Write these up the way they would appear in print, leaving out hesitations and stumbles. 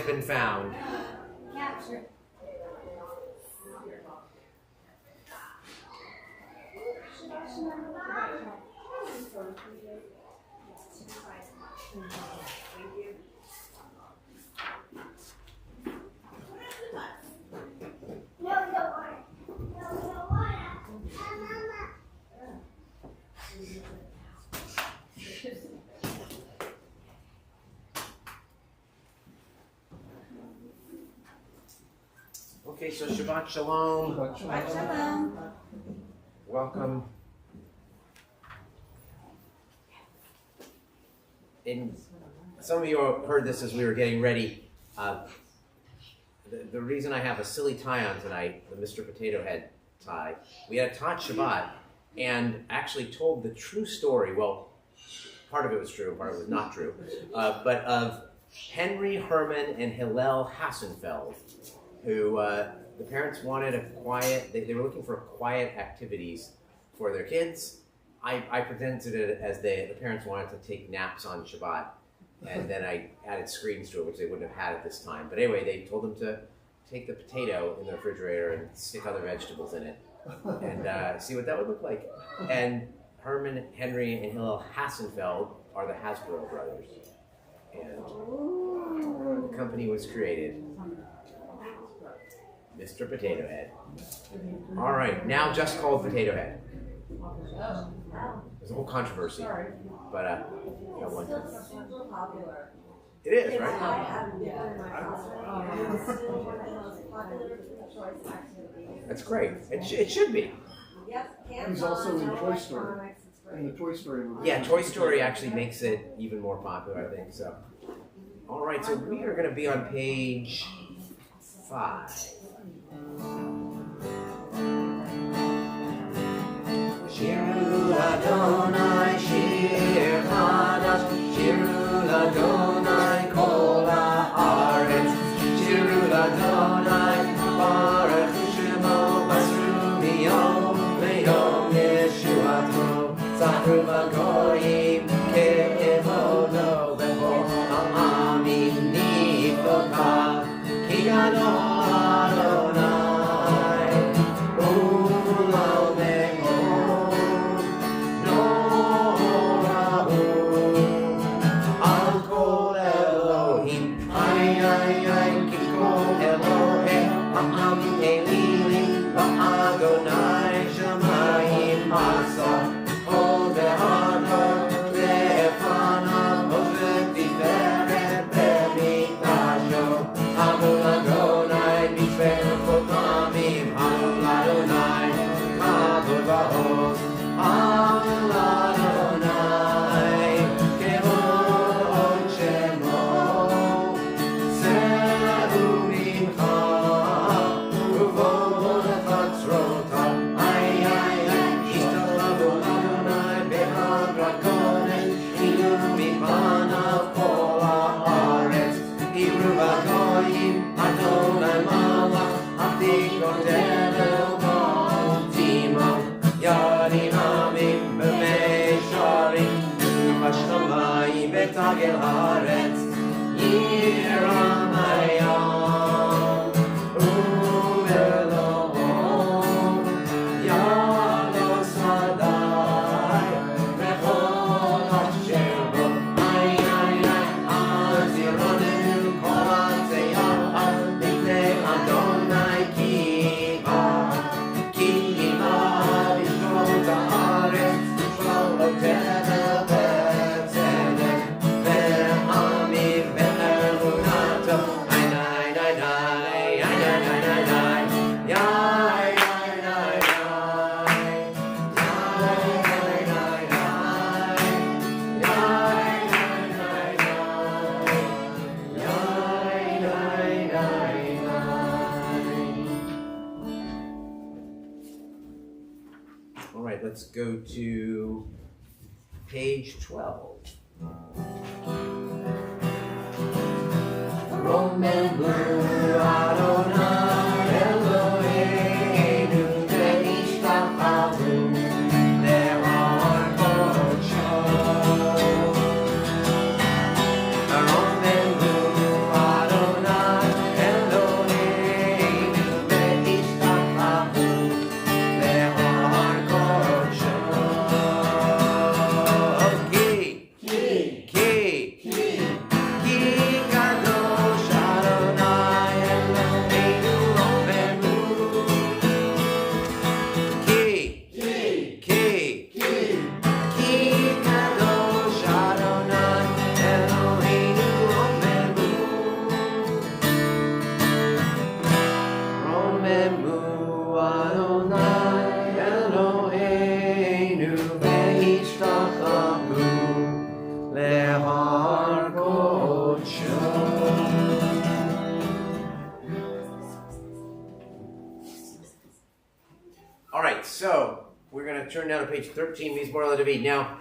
been found. Capture. Okay, so Shabbat Shalom. Shabbat Shalom. Welcome. And some of you heard this as we were getting ready. The reason I have a silly tie on tonight, the Mr. Potato Head tie, we had taught Shabbat and actually told the true story. Well, part of it was true, part of it was not true, but of Henry Herman and Hillel Hassenfeld, who the parents wanted a quiet, they were looking for quiet activities for their kids. I presented it as the parents wanted to take naps on Shabbat, and then I added screens to it, which they wouldn't have had at this time. But anyway, they told them to take the potato in the refrigerator and stick other vegetables in it, and see what that would look like. And Herman, Henry, and Hillel Hassenfeld are the Hasbro brothers, and the company was created. Mr. Potato Head. All right, now just called Potato Head. There's a whole controversy, but that one. It is, right? That's great. It should be. He's also in Toy Story. In the Toy Story movie. Yeah, Toy Story actually makes it even more popular, I think. So, all right. So we are going to be on page 5. Shiru Adonai Shir Chadash, Shiru Adonai Kol Haaretz, Shiru Adonai Baruch Shemo Basru Miyom Le'yom Yeshuato, Zachru V'Goyim Ke'evodo B'Chol Ha'amim Nifotah, Ki Adonai Tagel Haaretz, Yiram Hayam, Uvelom, Yalos Hadai, Mechol Asher Bo, Ay, Azironim, Kol Hatzeyam, B'nei Adonai Ki Ima, B'shol Haaretz, B'shol Tevel B'tzedek, All right, let's go to page 12. Remember Adonai Eloheinu ve'ishtachavu le'or kodsho. Remember Adonai All right, so we're going to turn now to page 13, Mizmor LeDavid. Now,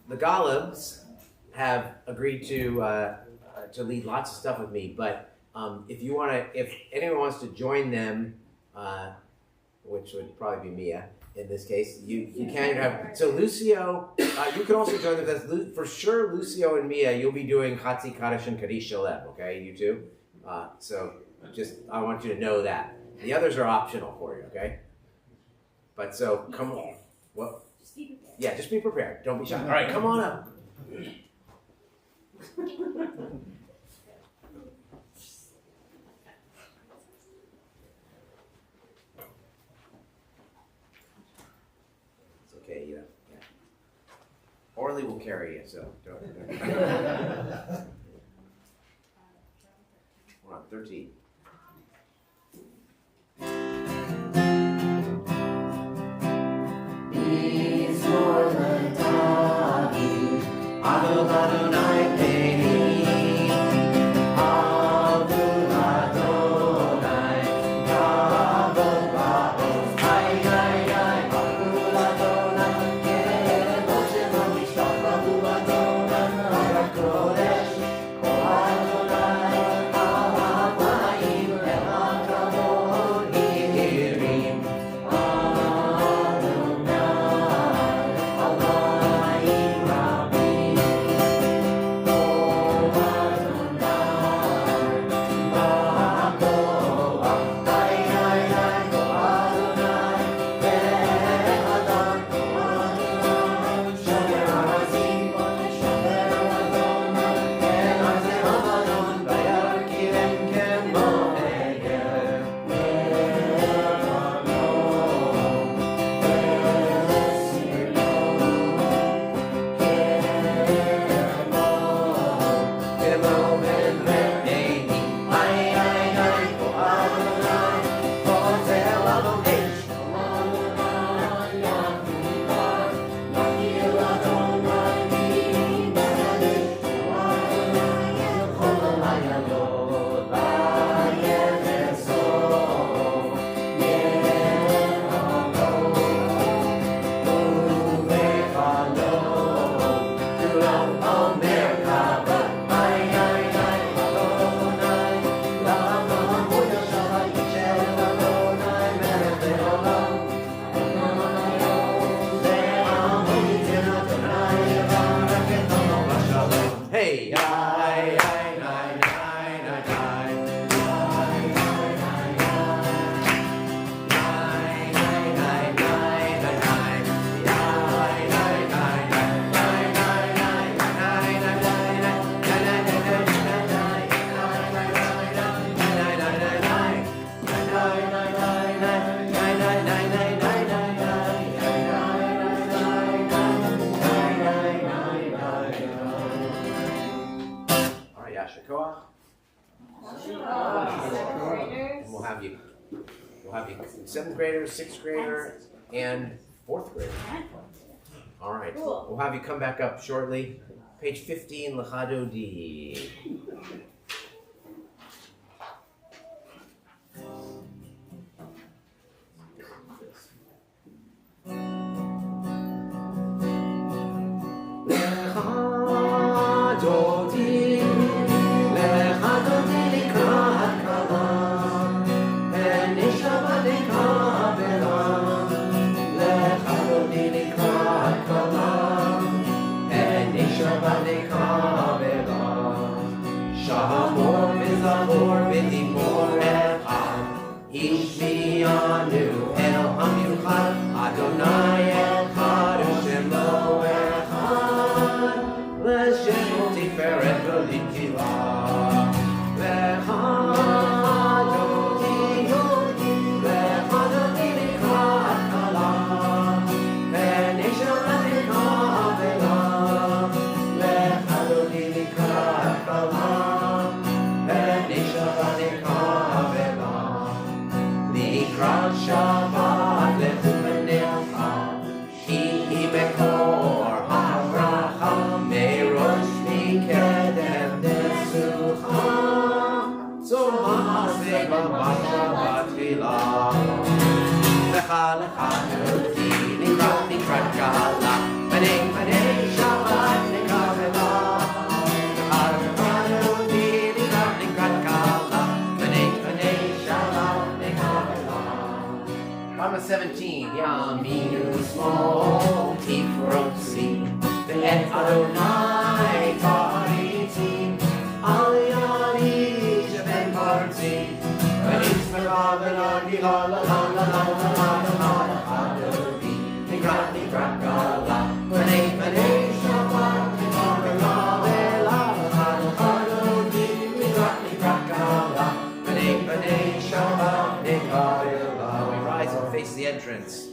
the Golubs have agreed to lead lots of stuff with me, but if anyone wants to join them, which would probably be Mia in this case, you can have. So Lucio, you can also join them. That's for sure. Lucio and Mia, you'll be doing Chatzi Kaddish and Kaddish Shalem. Okay, you two. So I want you to know that the others are optional for you. Okay. But so come on. What? Just be prepared. Yeah, just be prepared. Don't be shy. All right, come on up. It's okay, yeah. Orly will carry you, so don't. We're on 13. We'll have you 7th grader, 6th grader, and 4th grader. All right. Cool. We'll have you come back up shortly. Page 15, Lachado D. lecha lecha noti nikrat kala. B'nei b'nei Shabbat nekabela. Lecha lecha noti nikrat kala. B'nei b'nei Shabbat nekabela. Psalm 17. Yaminu smol tifrosi ve'et Adonai ta'ariti al yani sheben parti. We rise and face the entrance,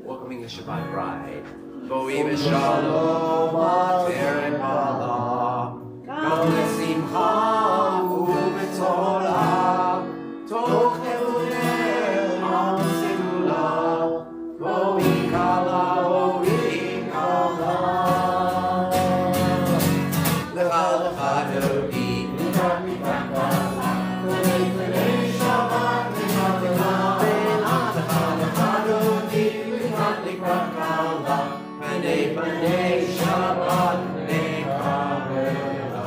welcoming the Shabbat bride. Bo'im Shalom, Ateret Bala, Gam L'Simcha U'B'Torah. Toch Emunel Am Simula, O'i Kala, Lecha Lecha Noti, B'nei B'nei Shabbat Nekabela. Lecha Lecha Noti, B'nei B'nei Shabbat Nekabela.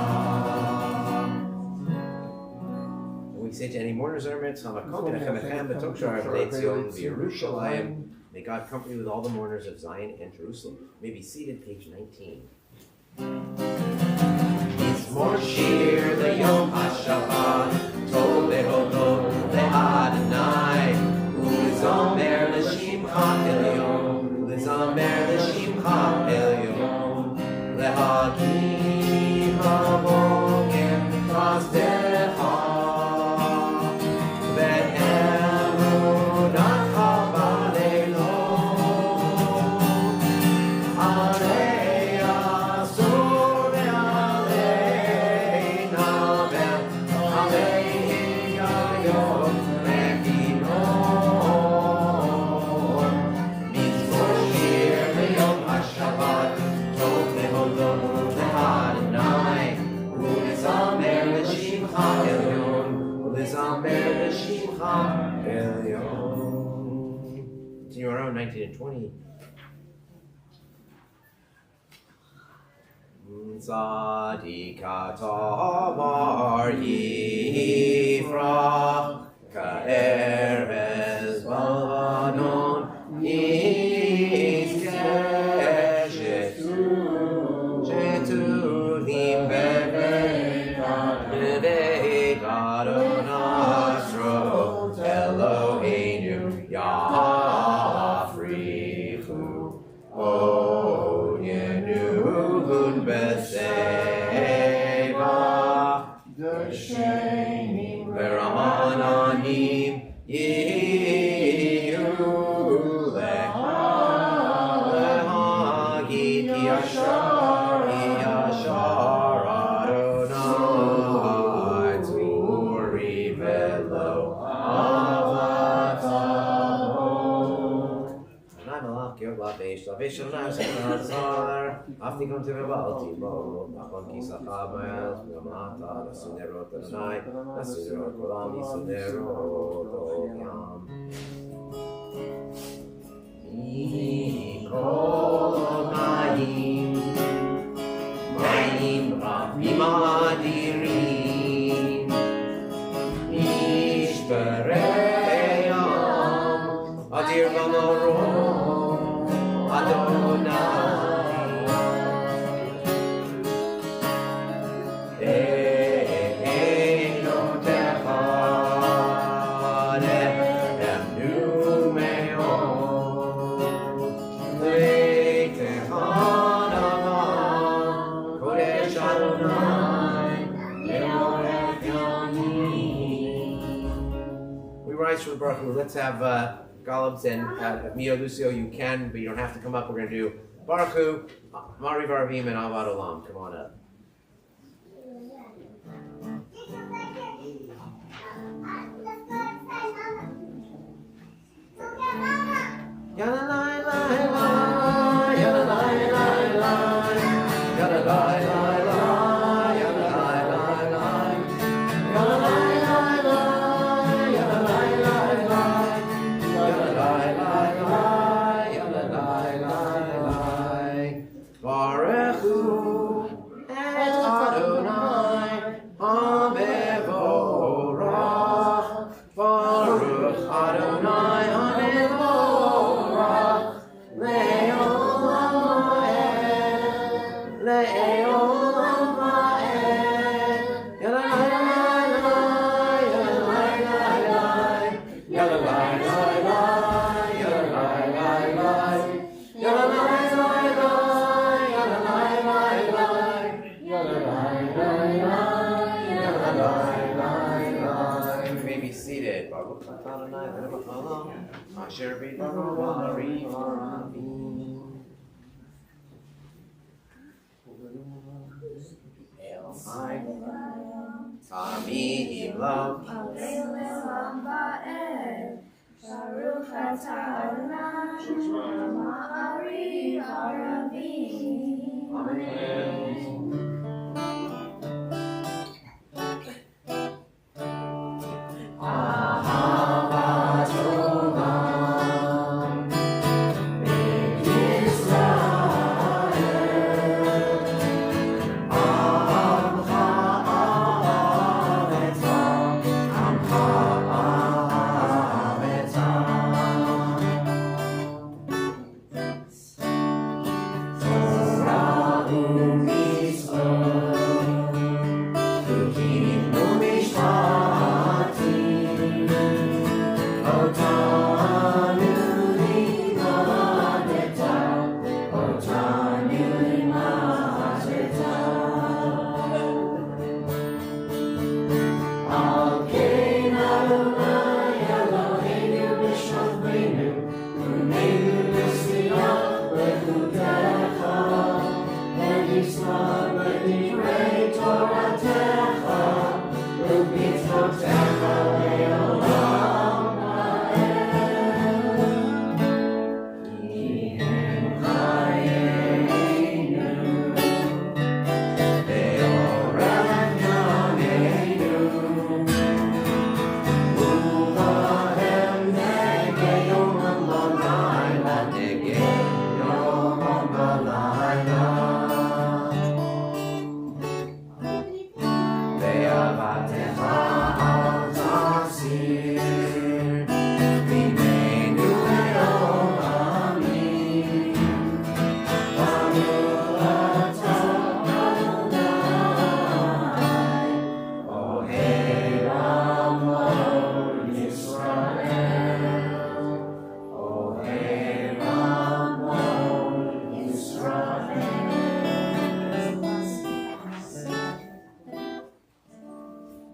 We say to any mourners or mitzvah, may God comfort you with all the mourners of Zion and Jerusalem. May be seated, page 19. Mizmor shir leyom hashabbat, tov lehodot le'Adonai, u'lizomer l'shimcha elyon, u'lizomer l'shimcha elyon, lehagim haboker trasdecha. Continue around 19 and 20. Tzadika tamar yifrach ka'erez balvanon yizkeh shetulim beveit Adonai Eloheinu Yafrichu Oyenuhun Beseva Deshenim Veramanim Yiyu Lehagit Yashar Adonai Turi Velo Salvation Nazar, Aftikon Tivabalti, Napon Kisakamas, Yamata, the Sunero tonight, the Sunero Kolami, Sunero Toyam. Ikomayim, Mayim Rabimadirim, Ishbereyam, Adir Vamaron. Adonai Einotecha Emnu Me'od Leitecha Nama Kodesh Adonai Leorech Yamin. We rise for the Baruch Hu. Let's have Golubs and Mio Lucio, you can, but you don't have to come up. We're going to do Baruch Hu, Mariv Arvim, and Avad Olam. Come on up. Adonai HaMevorach, Le'olam Va'ed, Le'olam Va'ed, Yalalai, Yalalai, Yalalai, you may be seated. Baruch atah Adonai melech haolam, asher b'dvaro ha'arim ha'ravim. El Hai, Tamid Imlav, Baruch atah Adonai ha'arim ha'ravim. Amen.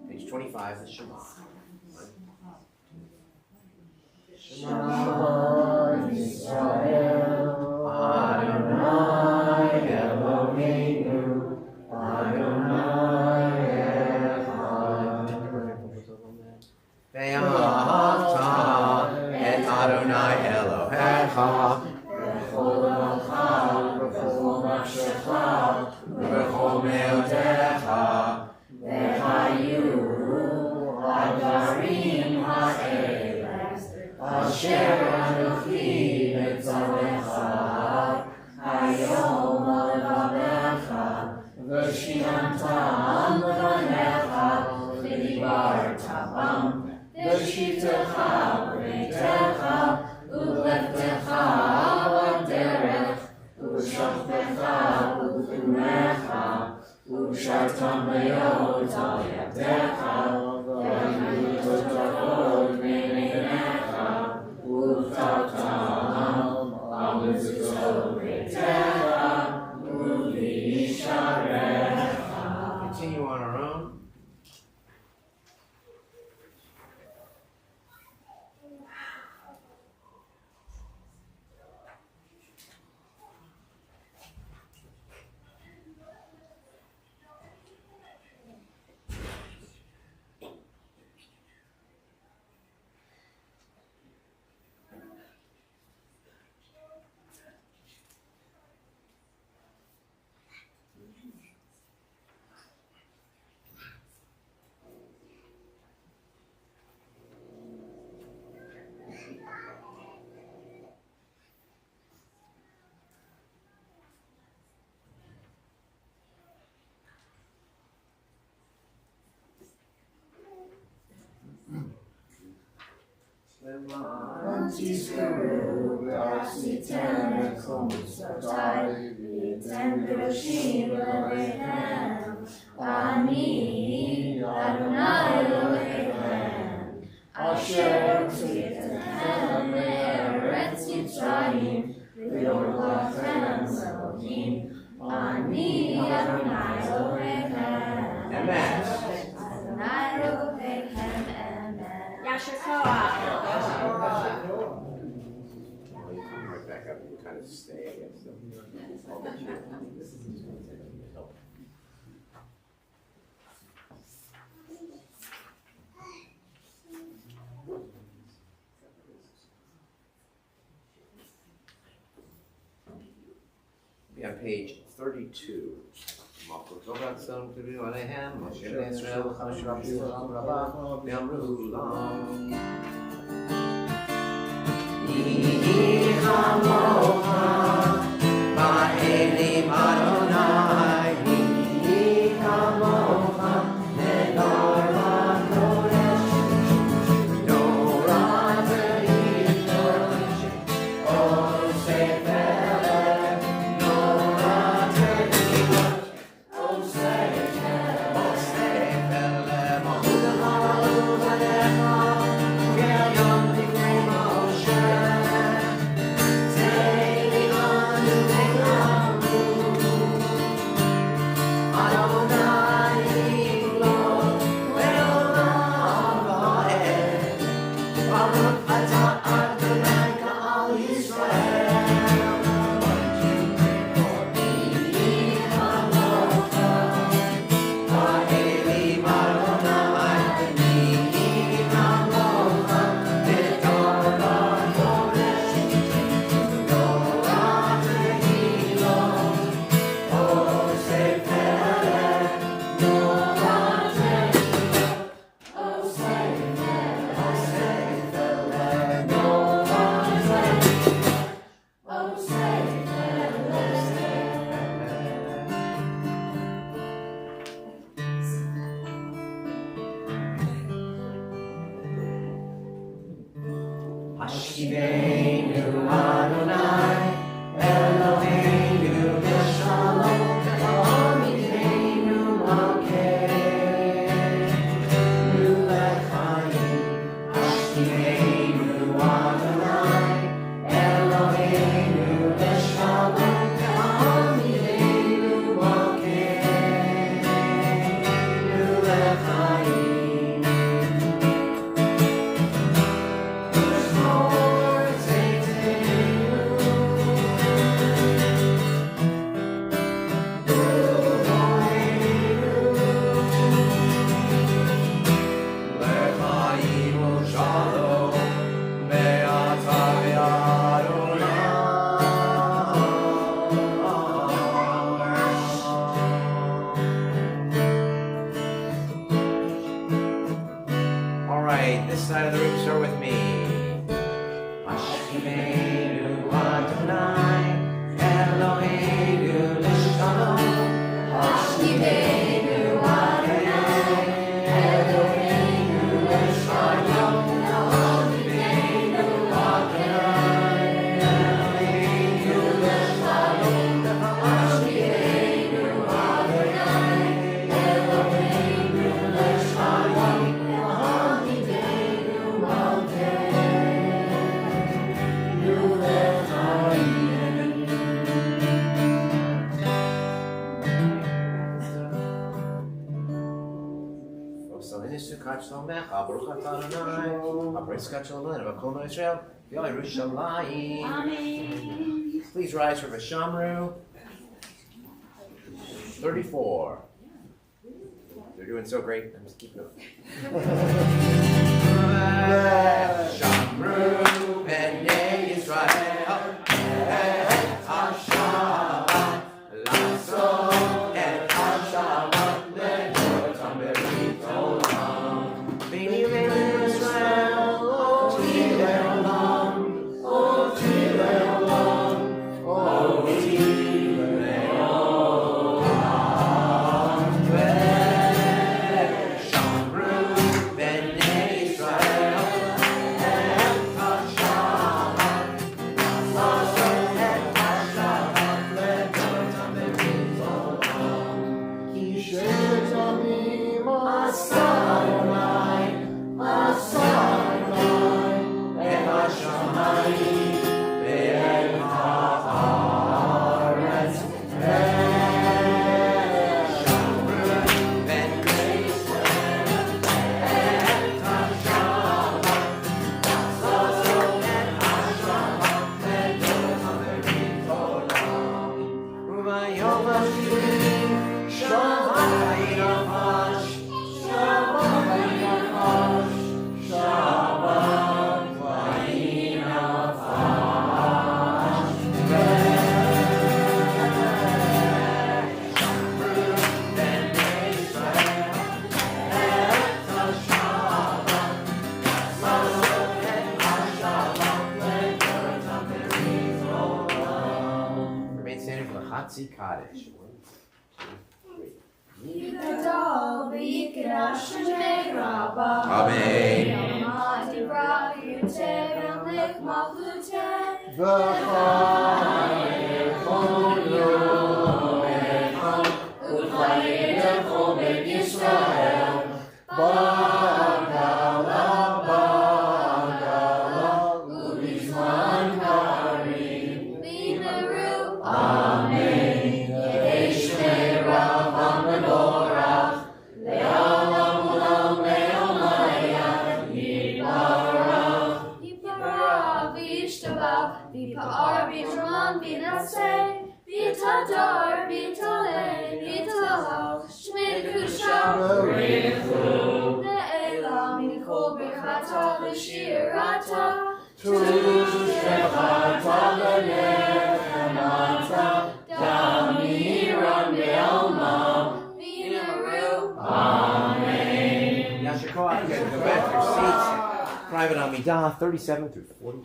Page 25 is Shema. Shema Yisrael, Adonai Eloheinu, Adonai Echad. Ve'ahavta et Adonai Elohecha, b'chol levacha, b'chol nafshecha, b'chol me'otecha, v'hayu hadarim ha'eles, asher anochi metzalecha, hayom levavecha, v'shinantam levanecha, v'dibarta bam, v'shitecha b'beitecha, u'leftecha b'derech, u'shachtecha u'chumecha, u'shartam be'yot al yadecha, v'hiyu totavot me'einecha, u'v'tatam al mizuzot beitecha, u'v'yisharecha. Continue on our own. Antiskuru, Asitana, Komsatai, Vitendroshim, Elohim, Ani, Adonai Elohim, Asher Tzidkechem, Eretz Yitzrayim, V'yolachem Elohim, Ani, Adonai Elohim. Amen. Adonai Elohim, amen. Yasher Koach. Well, you come right back up and you kind of stay against them. Be on page 32. Hashivenu Adonai, Eloheinu V'Shalom, Amidenu Malkeinu L'chaim. Hashivenu Adonai, Eloheinu V'Shalom, Amidenu Malkeinu L'chaim. This side of the room, start with me. Hashivenu Adonai, Eloheinu L'Shalom. Hashivenu Adonai, Eloheinu L'Shalom. Hashivenu Adonai, Eloheinu L'Shalom. Hashivenu Adonai, Eloheinu L'Shalom. Sukkot Shlomecha, Baruch Atah Adonai, HaBritzkat Shalom, V'Kol Yisrael, V'Yerushalayim. Amen. Please rise for V'Shamru. 34. You're doing so great. I'm just keeping up. V'Shamru B'nei Yisrael, Et HaShabbat L'asot Et HaShabbat Le'notam Berit Olam. B'nei Yisrael, Oti Le'olam, Oti Le'olam, Oti Le'olam. V'Shamru B'nei Yisrael, Nazi cottage. 1, 2, 3. Yasher Koach, you guys go back to your seats. Private Amidah, 37 through 48.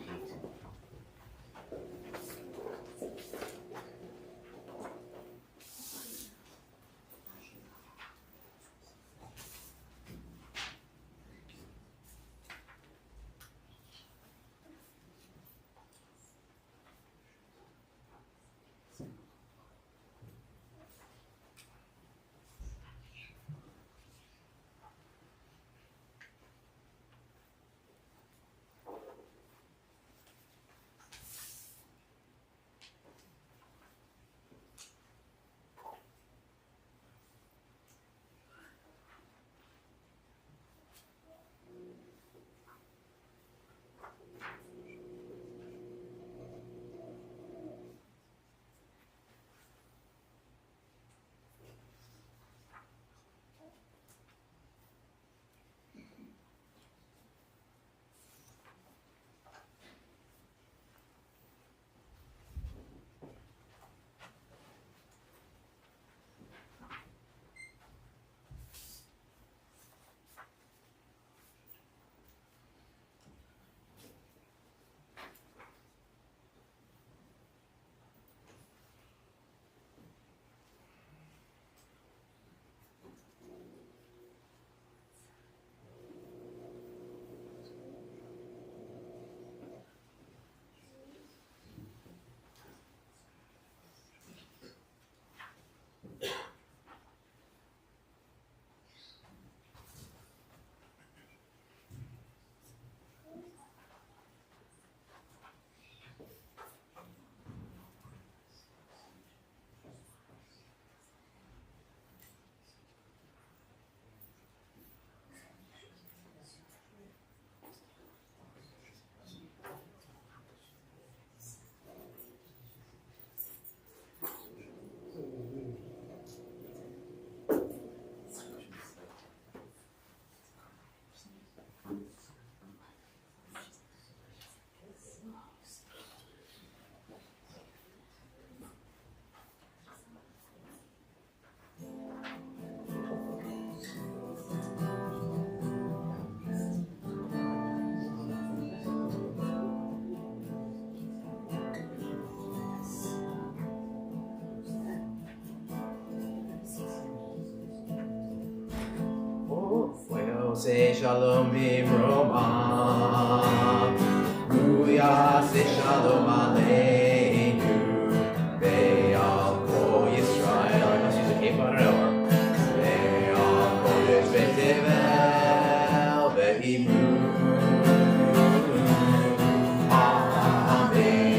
Say shalom b'roma, Ruya say shalom aleinu, Be'al kol Yisrael. I must use a cape on it over. Be'al kodesh v'tevel ve'imru. Amen.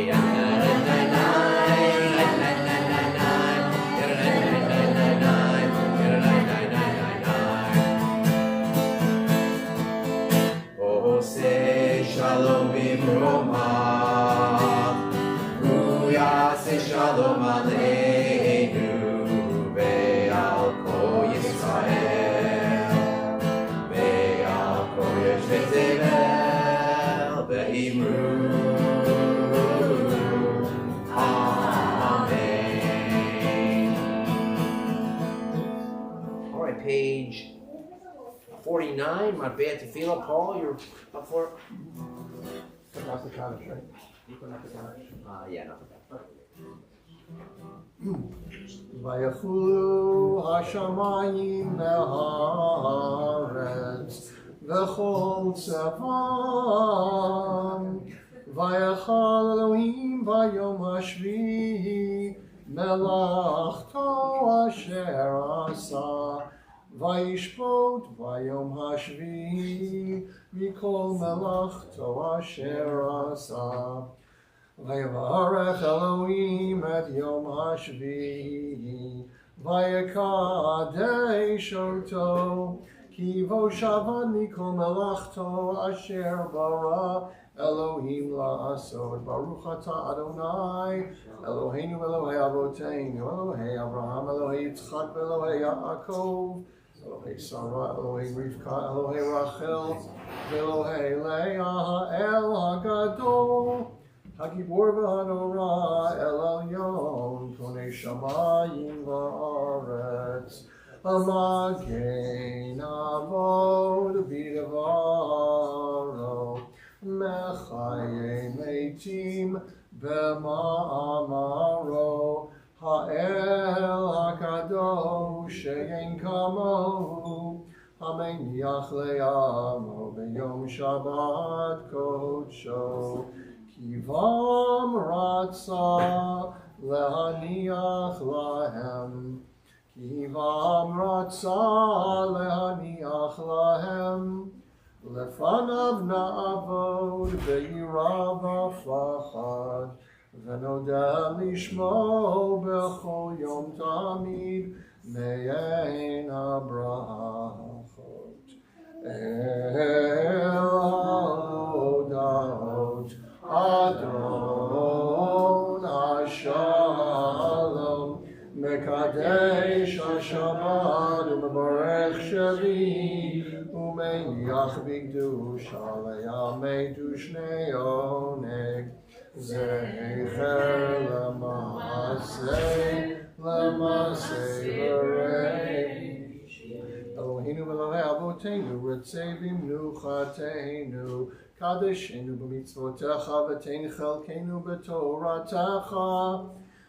Yeah, 49, Matbea Tefillah. Paul, you're up for it? Forgot the Kaddish, right? Forgot the Kaddish. Yeah, not bad. ויחולו השמיים והארץ וכל צבאם ויכל אלוהים ביום השביעי מלאכתו אשר עשה וישפוט ביום השביעי מכל מלאכתו אשר עשה ויברך אלוהים את יום השביעי ויקדש אותו כי בו שבת מכל מלאכתו אשר ברא אלוהים לעשות. ברוך אתה אדוני אלוהינו אלוהי אבותינו אלוהי אברהם אלוהי יצחק ואלוהי יעקב אלוהי שרה אלוהי רבקה אלוהי רחל ואלוהי לאה האל הגדול הגיבור והנורא אל עליון קונה שמיים וארץ המגן אבות בדברו מחיי מתים במאמרו האל הקדוש שאין כמוהו המניח לעמו ביום שבת קודשו כי בם רצה להניח להם כי בם רצה להניח להם לפניו נעבוד ביראה ופחד ונודה לשמו בכל יום תמיד מעין הברכות אל ההודעות אדון השלום מקדש השבת ומברך שבי ומניח בקדושה לימדו שני עונג זכר למעשה וריש אלוהינו ואלוהי אבותינו רצה במנוחתנו קדשנו במצוותיך ותן חלקנו בתורתך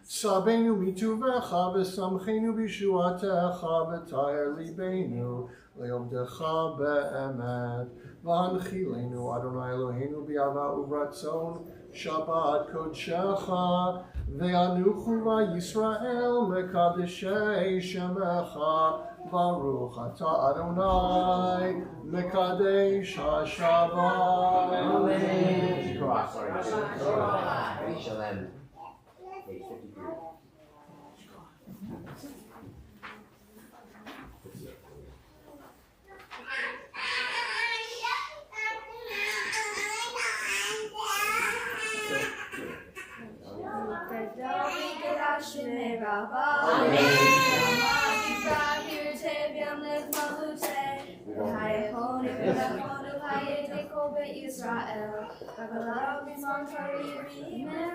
סבנו מטובך ושמחנו בישועתך ותאר ליבנו לעובדך באמת והנחילנו אדוני אלוהינו באהבה וברצון שבת קודשך וינוחו וישראל מקדשי שמך ברוך אתה אדוני מקדש השבת Amen.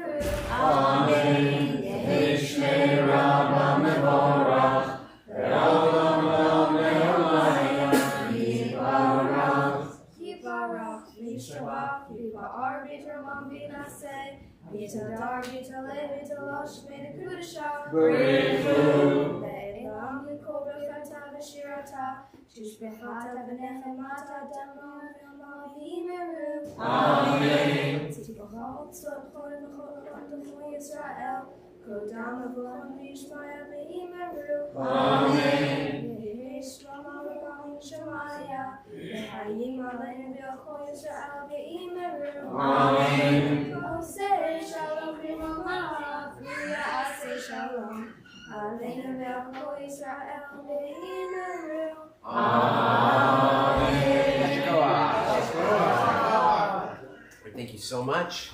Thank you so much,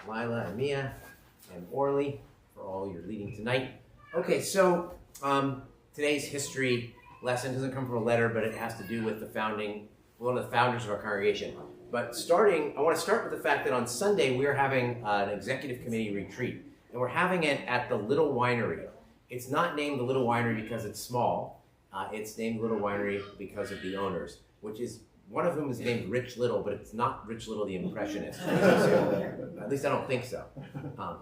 Lila and Mia and Orly, for all your leading tonight. Okay, so today's history lesson doesn't come from a letter, but it has to do with one of the founders of our congregation. But I want to start with the fact that on Sunday we're having an executive committee retreat, and we're having it at the Little Winery. It's not named the Little Winery because it's small. It's named Little Winery because of the owners, which is one of whom is named Rich Little, but it's not Rich Little the Impressionist. At least I don't think so,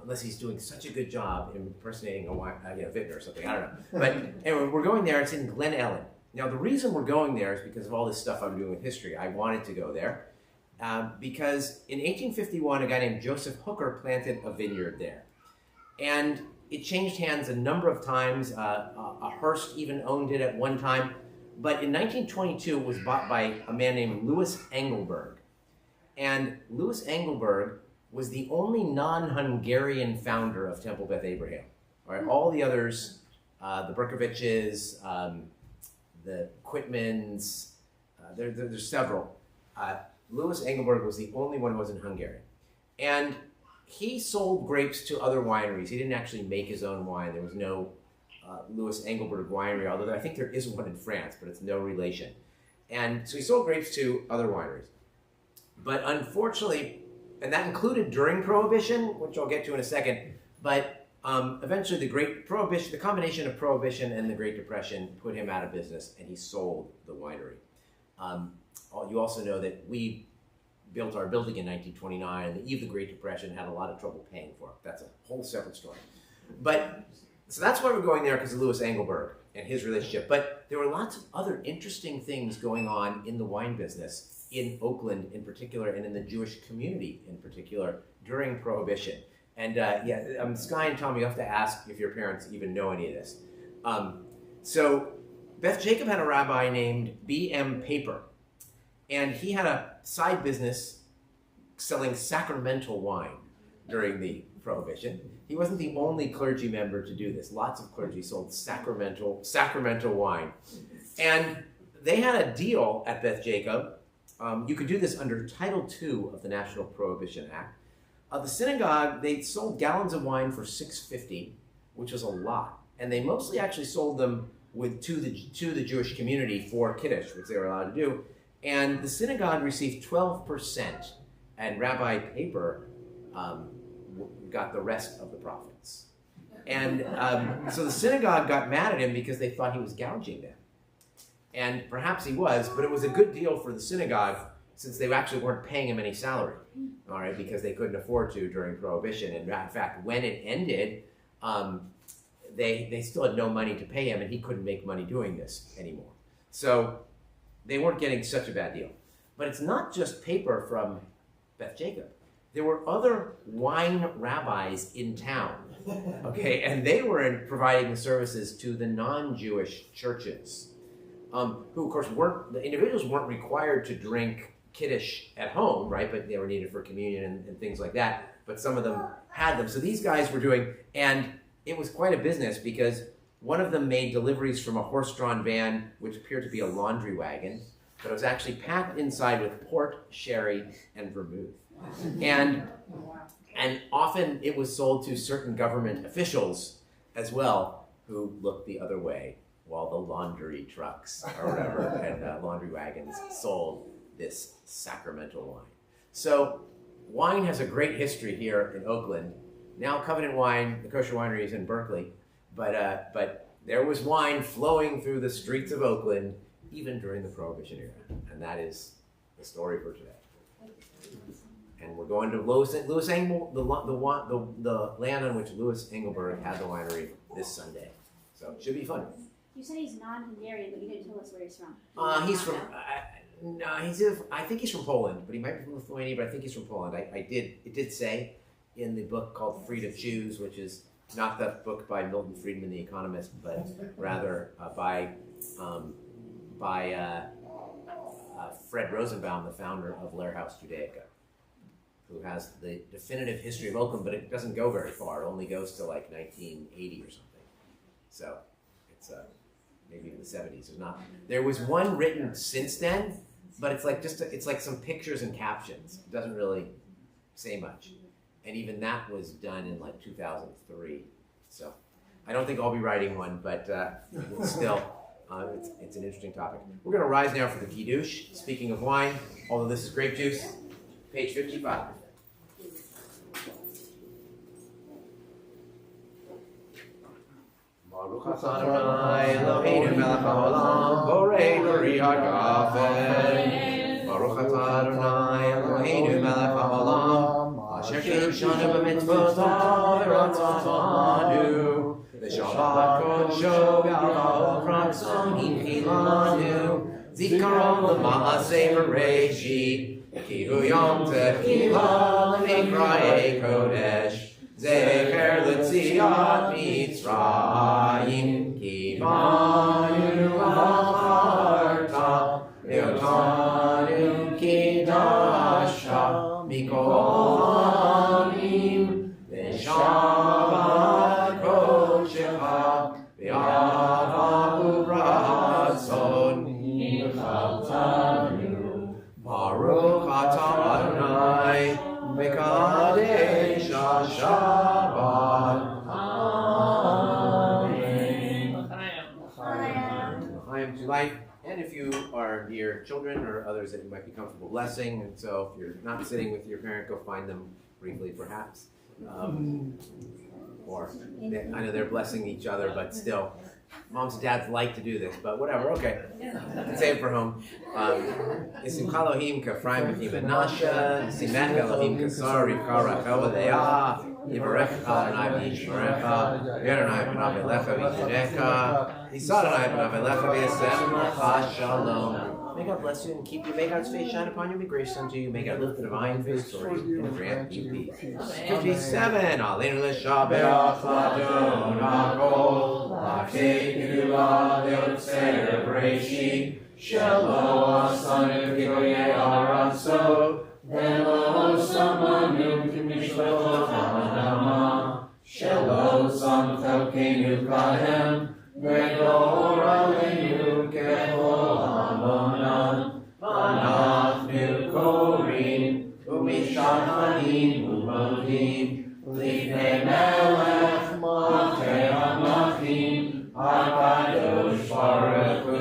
unless he's doing such a good job impersonating a vintner or something. I don't know. But anyway, we're going there. It's in Glen Ellen. Now, the reason we're going there is because of all this stuff I'm doing with history. I wanted to go there because in 1851, a guy named Joseph Hooker planted a vineyard there. And it changed hands a number of times. A Hearst even owned it at one time. But in 1922, it was bought by a man named Louis Engelberg. And Louis Engelberg was the only non-Hungarian founder of Temple Beth Abraham. All the others, the Berkoviches, the Quitmans, there's several. Louis Engelberg was the only one who wasn't Hungarian. And he sold grapes to other wineries. He didn't actually make his own wine. There was no Louis Engelberg winery, although I think there is one in France, but it's no relation. And so he sold grapes to other wineries. But unfortunately, and that included during Prohibition, which I'll get to in a second, but eventually the Great Prohibition, the combination of Prohibition and the Great Depression put him out of business, and he sold the winery. You also know that we built our building in 1929, and the eve of the Great Depression had a lot of trouble paying for it. That's a whole separate story. But so that's why we're going there, because of Louis Engelberg and his relationship. But there were lots of other interesting things going on in the wine business in Oakland in particular, and in the Jewish community in particular during Prohibition. And Skye and Tom, you have to ask if your parents even know any of this. So Beth Jacob had a rabbi named B.M. Paper, and he had a side business selling sacramental wine during the Prohibition. He wasn't the only clergy member to do this. Lots of clergy sold sacramental wine. And they had a deal at Beth Jacob. You could do this under Title II of the National Prohibition Act. The synagogue, they sold gallons of wine for $6.50, which was a lot. And they mostly actually sold them to the Jewish community for Kiddush, which they were allowed to do. And the synagogue received 12%, and Rabbi Paper got the rest of the profits. And so the synagogue got mad at him because they thought he was gouging them. And perhaps he was, but it was a good deal for the synagogue since they actually weren't paying him any salary, all right, because they couldn't afford to during Prohibition. And in fact, when it ended, they still had no money to pay him, and he couldn't make money doing this anymore. So they weren't getting such a bad deal. But it's not just Paper from Beth Jacob. There were other wine rabbis in town, okay, and they were providing the services to the non-Jewish churches, who, of course, the individuals weren't required to drink Kiddush at home, right, but they were needed for communion and things like that, but some of them had them. So these guys were doing, and it was quite a business because one of them made deliveries from a horse-drawn van, which appeared to be a laundry wagon, but it was actually packed inside with port, sherry, and vermouth. And often it was sold to certain government officials as well, who looked the other way while the laundry trucks or whatever and laundry wagons sold this sacramental wine. So wine has a great history here in Oakland. Now Covenant Wine, the kosher winery, is in Berkeley, but there was wine flowing through the streets of Oakland even during the Prohibition era, and that is the story for today. And we're going to Louis Engelberg, the land on which Louis Engelberg had the winery this Sunday. So it should be fun. You said he's non-Hungarian, but you didn't tell us where he's from. He's from, I think he's from Poland, but he might be from Lithuania, but I think he's from Poland. It did say in the book called Free to Choose, which is not the book by Milton Friedman, the economist, but rather by Fred Rosenbaum, the founder of Lehrhaus Judaica, who has the definitive history of Oakland, but it doesn't go very far. It only goes to like 1980 or something. So it's maybe even the 70s. There was one written since then, but it's like it's like some pictures and captions. It doesn't really say much. And even that was done in like 2003. So I don't think I'll be writing one, but still, it's an interesting topic. We're going to rise now for the Kiddush. Speaking of wine, although this is grape juice, page 55. Margaret. Baruch atah Adonai Eloheinu melech haolam borei b'ri hagafen. Baruch atah Adonai Eloheinu melech haolam asher kishanu b'mitzvotav v'ratzanu v'shabbat kodsho v'avot ratzon hinchilanu zikaron l'ma'aseh bereshit ki hu yom tehillah l'mikrayei kodesh zecher l'tziat Mitzrayim ki banu acharta ve'otanu kidasha mikol ha'amim ve'shabbat kodshecha ve'ava u'ratzon nichaltanu Baruch atah Adonai Mekadesh HaShabbat. Amen. L'chaim to life. And if you are near children or others that you might be comfortable blessing, and so if you're not sitting with your parent, go find them briefly perhaps. Or I know they're blessing each other, but still, moms and dads like to do this, but whatever, okay. Save it for home. Yisimcha Elohim k'Ephraim v'ki Menashe, Yisimech Elohim k'Sar Rivka Rachel v'Leah, Yivarechecha Adonai v'yishmerecha, V'Adonai p'nav elecha v'yichinecha, Yisa Adonai p'nav elecha v'yasem lecha shalom. May God bless you and keep you. May God's face shine upon you and be gracious unto you. May God lift the divine face toward you and grant you peace. 57. Aleinu l'shabeach l'Adon ha'kol, l'achei gdula le'otzer b'reishit, shelo asanu k'goyei ha'aratzo, ve'lo samanu k'mishlochot ha'adama, shelo sam chelkeinu kahem, ve'gor aleinu kehol ha'monan, v'anachnu korin, u'mishachanim u'modim, Lifnei melech malchei hamlachim, HaKadosh Baruch Hu,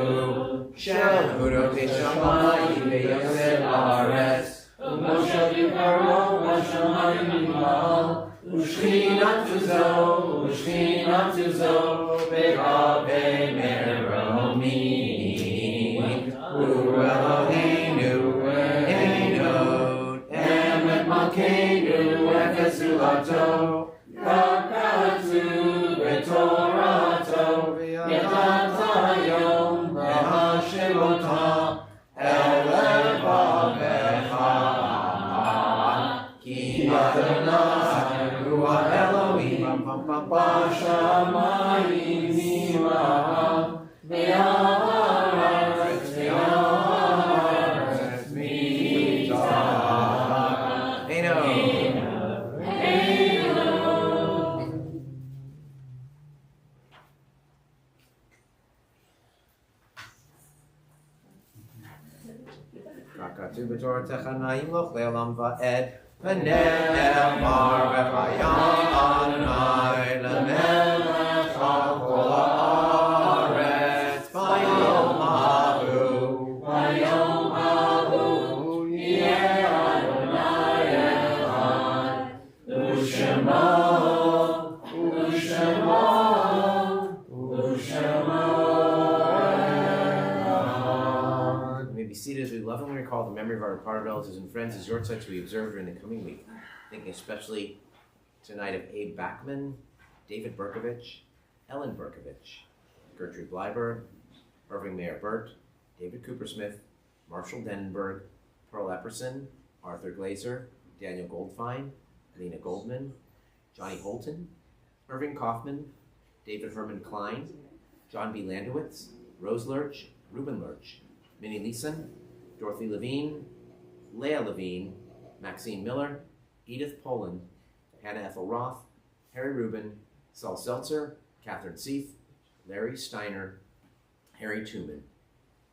shel hudotei shamayim ve'yosef haaretz, u'moshel yikaro v'shamayim yimlal, u'shchinatu zo ve'gavei meromim, u'Eloheinu einot emet malkeinu efezulato, kakatu b'torato, yedata yom v'hashemota el levavecha, ki Adonai hu Elohim b'shamayim imam, ve'haaretz mitah. Eino. Rakatu b'toratecha na'im loch le'olam va'ed, v'ne'emar v'chayam Adonai le'melech al kol ha'aretz, v'yom hahu yeh Adonai echad, u'shemo seated as we lovingly recall the memory of our departed relatives and friends as your touch we observe during the coming week. Thinking especially tonight of Abe Backman, David Berkovich, Ellen Berkovich, Gertrude Bleiberg, Irving Mayer Burt, David Coopersmith, Marshall Denenberg, Pearl Epperson, Arthur Glazer, Daniel Goldfein, Lena Goldman, Johnny Holton, Irving Kaufman, David Herman Klein, John B. Landowitz, Rose Lurch, Reuben Lurch, Minnie Leeson, Dorothy Levine, Leah Levine, Maxine Miller, Edith Poland, Hannah Ethel Roth, Harry Rubin, Saul Seltzer, Catherine Seith, Larry Steiner, Harry Tooman.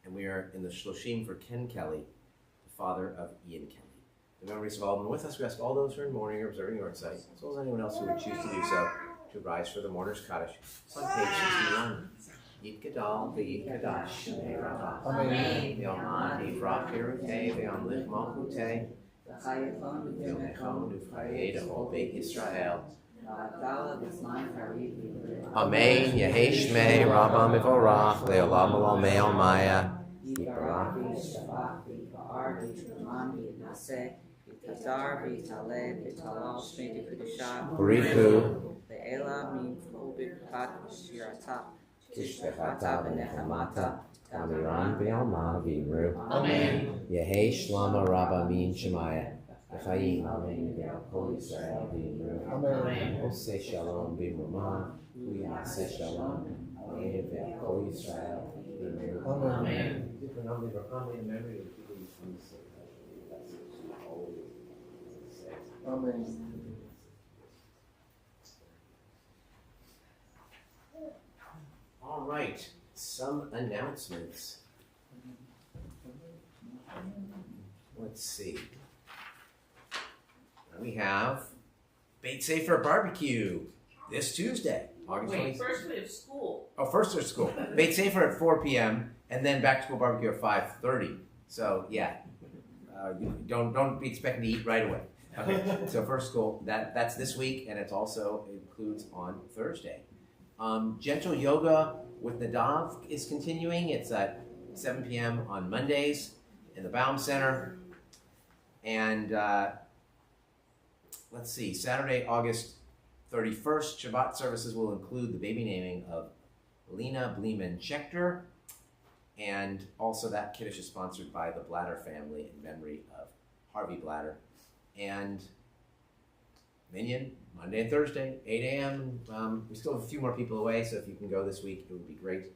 And we are in the Shloshim for Ken Kelly, the father of Ian Kelly. The memories of all of them with us. We ask all those who are in mourning or observing Yortzeit, as well as anyone else who would choose to do so, to rise for the mourner's Kaddish. It's on page 61. Yitgadal v'yitgadash me'rava. Amen. V'yomad yivrach yerutei v'yomlich malchutei. V'yomechon ufchayei d'chol beit Yisrael. Amen. Yehei Shmei Rabba Mivorach Leolam Olamei Almaya. Barichu. Tishbechata v'nechamata. Amiran v'alma v'imru. Amen. Yehei Shlama Rabba Min Shemaya. L'chaim. Amen. Kol Yisrael v'imru. Amen. Oseh Shalom v'imruma. Uyaseh Shalom. Amen. Kol Yisrael v'imru. Amen. Different numbers are commonly in memory of people who come to say that. Amen. All right, some announcements. Let's see. We have Bait Safer Barbecue this Tuesday, August 20th. First we have school. Oh, first there's school. Bait Safer at 4 p.m. and then back to school barbecue at 5:30. So yeah, don't be expecting to eat right away. Okay, so first school that's this week, and it also includes on Thursday. Gentle Yoga with Nadav is continuing. It's at 7 p.m. on Mondays in the Baum Center. And let's see, Saturday, August 31st, Shabbat services will include the baby naming of Lena Bleeman Schechter. And also that Kiddush is sponsored by the Blatter family in memory of Harvey Blatter. And Minyan, Monday and Thursday, 8 a.m. We still have a few more people away, so if you can go this week, it would be great.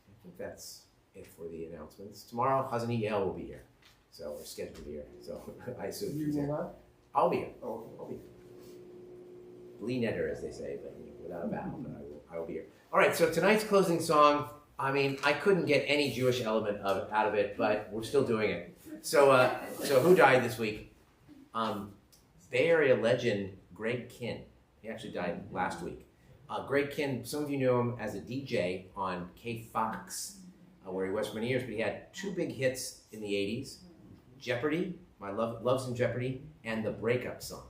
I think that's it for the announcements. Tomorrow, Chazani Yael will be here, so we're scheduled to be here. So I assume You will not? I'll be here. Oh, I'll be here. Lee Netter, as they say, but without a vowel, but I will be here. All right, so tonight's closing song, I mean, I couldn't get any Jewish element out of it, but we're still doing it. So who died this week? Bay Area legend Greg Kihn. He actually died last week. Greg Kihn, some of you know him as a DJ on KFOX, where he was for many years, but he had two big hits in the 80s, Jeopardy, my Loves in Jeopardy, and the Breakup Song.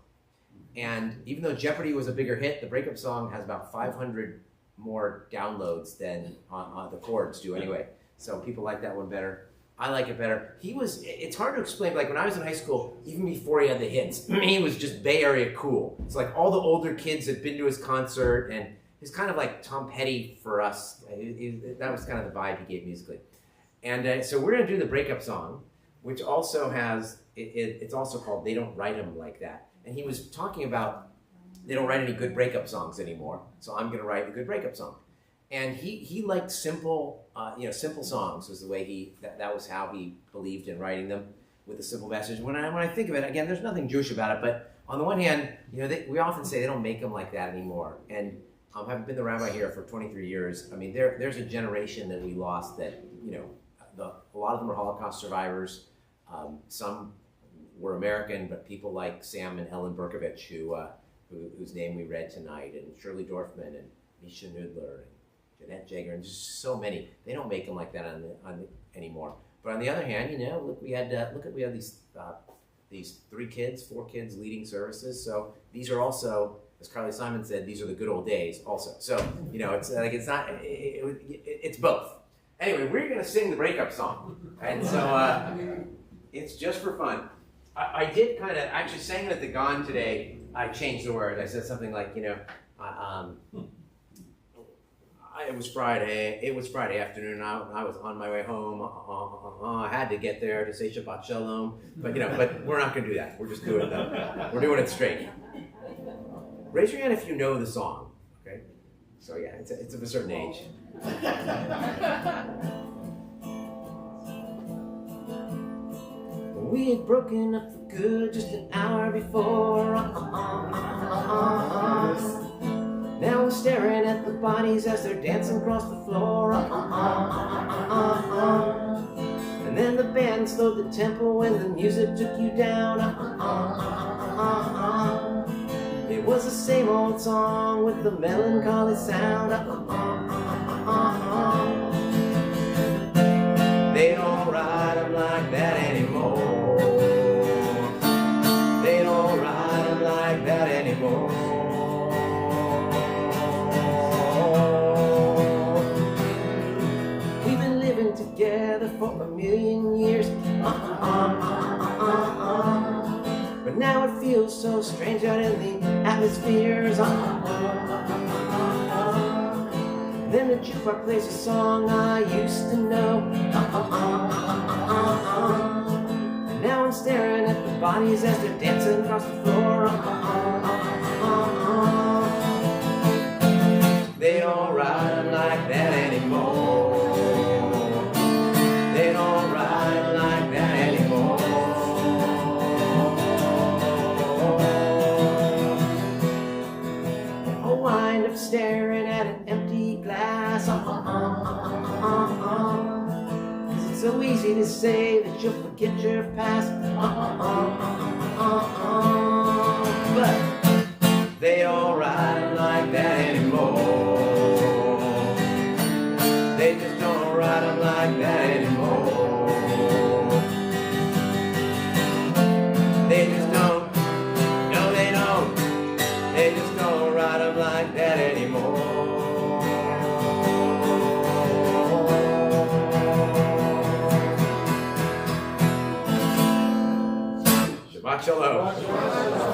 And even though Jeopardy was a bigger hit, the Breakup Song has about 500 more downloads than the chords do anyway. So people like that one better. I like it better. It's hard to explain, like when I was in high school, even before he had the hits, he was just Bay Area cool. It's like all the older kids had been to his concert, and he's kind of like Tom Petty for us. That was kind of the vibe he gave musically. And so we're gonna do the Breakup Song, which also has, it's also called They Don't Write 'Em Like That. And he was talking about they don't write any good breakup songs anymore, so I'm gonna write a good breakup song. And he liked simple songs was the way that was how he believed in writing them, with a simple message. When I think of it, again, there's nothing Jewish about it, but on the one hand, we often say they don't make them like that anymore. And having been the rabbi here for 23 years, I mean, there's a generation that we lost that, a lot of them are Holocaust survivors. Some were American, but people like Sam and Ellen Berkovich, whose name we read tonight, and Shirley Dorfman, and Misha Nudler, and Jeanette Jager, and just so many. They don't make them like that anymore. But on the other hand, look, we had these 4 kids leading services. So these are also, as Carly Simon said, these are the good old days also. So, it's both. Anyway, we're gonna sing the Breakup Song. And so it's just for fun. I did kind of, actually sang it at the Gone today. I changed the words. I said something like, it was Friday afternoon. I was on my way home. I had to get there to say Shabbat Shalom. But but we're not going to do that. We're just doing we're doing it straight. Raise your hand if you know the song. Okay. So yeah, it's of a certain age. We had broken up for good just an hour before. Now we're staring at the bodies as they're dancing across the floor. And then the band slowed the tempo when the music took you down. It was the same old song with the melancholy sound. They don't write 'em like that anymore. They don't write 'em like that anymore. his fears. Then the jukebox plays a song I used to know. And now I'm staring at the bodies as they're dancing across the floor. They don't ride like that anymore. They don't ride like that anymore. I'll wind up staring at an empty glass. 'Cause it's so easy to say that you'll forget your past. But they don't ride like that anymore. They just don't ride them like that anymore. They just don't. No, they don't. They just don't ride them like that anymore. Shabbat shalom.